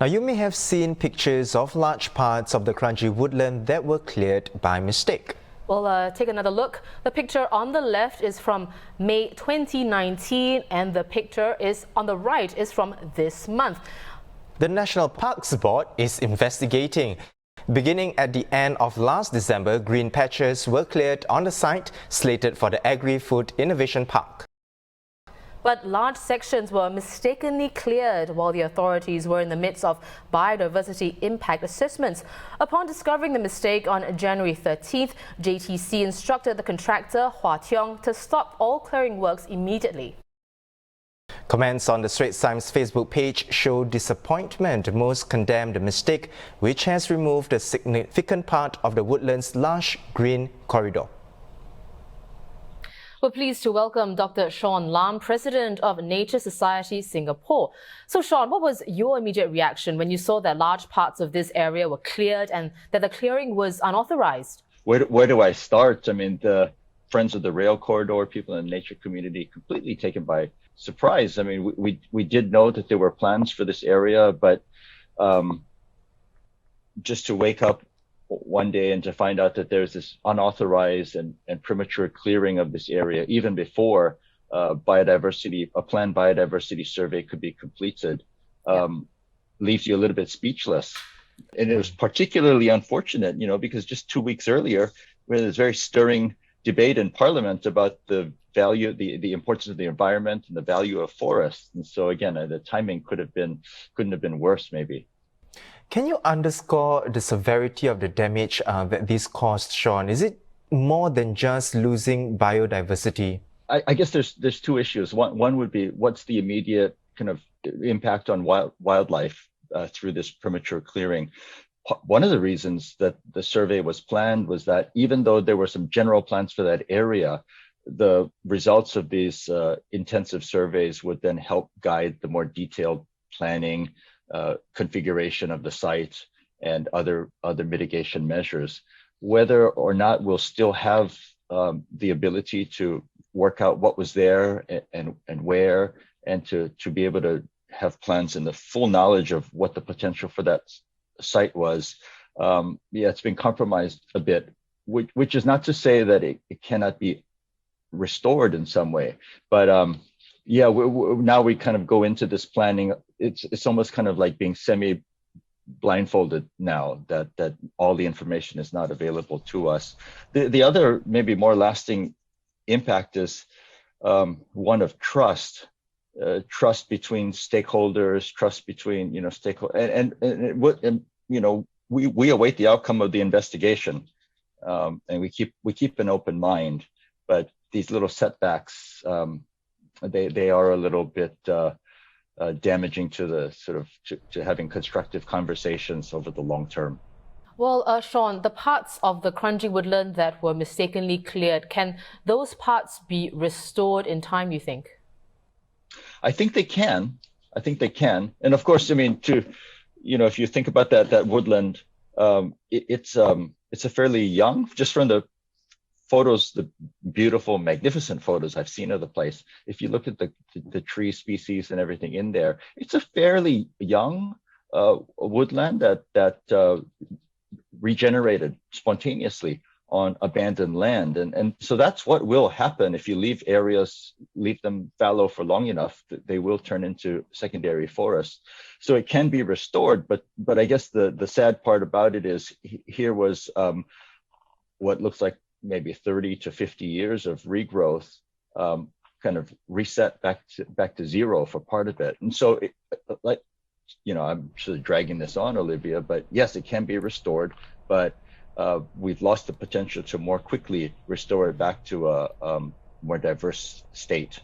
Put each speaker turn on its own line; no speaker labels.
Now, you may have seen pictures of large parts of the Kranji woodland that were cleared by mistake.
Well, take another look. The picture on the left is from May 2019 and the picture is on the right is from this month.
The National Parks Board is investigating. Beginning at the end of last December, green patches were cleared on the site slated for the Agri-Food Innovation Park.
But large sections were mistakenly cleared while the authorities were in the midst of biodiversity impact assessments. Upon discovering the mistake on January 13th, JTC instructed the contractor Hua Tiong to stop all clearing works immediately.
Comments on the Straits Times Facebook page show disappointment. Most condemned the mistake, which has removed a significant part of the woodland's lush green corridor.
We're pleased to welcome Dr. Sean Lam, President of Nature Society Singapore. So Sean, what was your immediate reaction when you saw that large parts of this area were cleared and that the clearing was unauthorized?
Where do I start? I mean, the Friends of the Rail Corridor, people in the nature community, completely taken by surprise. I mean, we did know that there were plans for this area, but just to wake up one day and to find out that there's this unauthorized and premature clearing of this area, even before a planned biodiversity survey could be completed, leaves you a little bit speechless. And it was particularly unfortunate, because just 2 weeks earlier, we had this very stirring debate in Parliament about the value, the importance of the environment and the value of forests. And so again, the timing couldn't have been worse, maybe.
Can you underscore the severity of the damage that this caused, Sean? Is it more than just losing biodiversity?
I guess there's two issues. One would be, what's the immediate kind of impact on wildlife through this premature clearing? One of the reasons that the survey was planned was that even though there were some general plans for that area, the results of these intensive surveys would then help guide the more detailed planning, configuration of the site and other mitigation measures. Whether or not we'll still have the ability to work out what was there and where, and to be able to have plans and the full knowledge of what the potential for that site was, it's been compromised a bit, which is not to say that it cannot be restored in some way, but now we kind of go into this planning. It's almost kind of like being semi-blindfolded now that all the information is not available to us. The other maybe more lasting impact is one of trust. Trust between stakeholders, trust between stakeholders, and we await the outcome of the investigation, and we keep an open mind. But these little setbacks, they are a little bit damaging to the to having constructive conversations over the long term.
Well, Sean, the parts of the Kranji woodland that were mistakenly cleared, can those parts be restored in time, you think?
I think they can. And of course, I mean, if you think about that woodland, it's a fairly young, just from the photos, the beautiful, magnificent photos I've seen of the place. If you look at the tree species and everything in there, it's a fairly young woodland that regenerated spontaneously on abandoned land. And so that's what will happen if you leave them fallow for long enough, they will turn into secondary forests. So it can be restored, but I guess the sad part about it is here was what looks like maybe 30 to 50 years of regrowth, kind of reset back to zero for part of it. And so I'm sort of dragging this on, Olivia, but yes, it can be restored, but we've lost the potential to more quickly restore it back to a more diverse state.